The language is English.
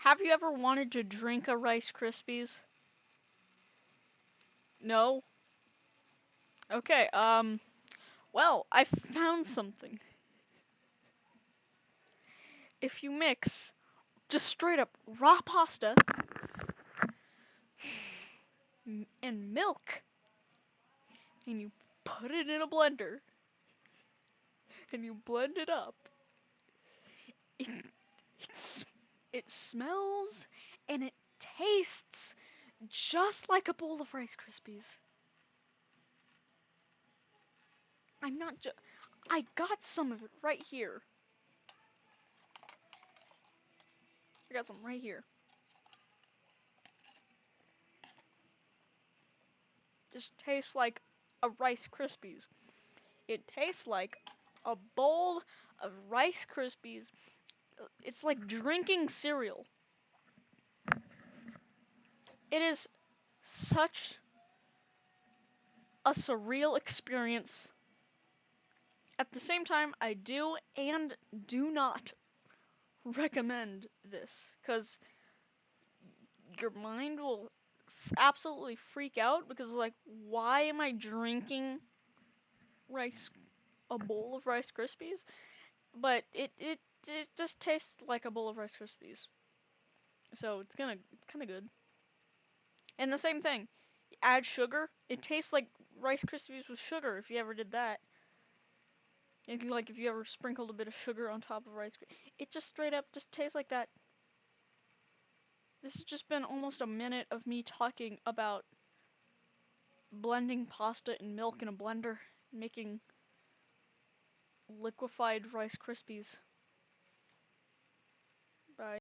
Have you ever wanted to drink a Rice Krispies? No? Okay, well, I found something. If you mix just straight up raw pasta and milk, and you put it in a blender, and you blend it up, it, it's, it smells and it tastes just like a bowl of Rice Krispies. I got some of it right here. I got some right here. Just tastes like a Rice Krispies. It tastes like a bowl of Rice Krispies. It's like drinking cereal. It is such a surreal experience. At the same time, I do and do not recommend this because your mind will absolutely freak out because, like, why am I drinking a bowl of Rice Krispies? But it just tastes like a bowl of Rice Krispies. So it's kind of good. And the same thing, add sugar. It tastes like Rice Krispies with sugar if you ever did that. If you ever sprinkled a bit of sugar on top of Rice Krispies, it just straight up just tastes like that. This has just been almost a minute of me talking about blending pasta and milk in a blender, making liquefied Rice Krispies. Bye.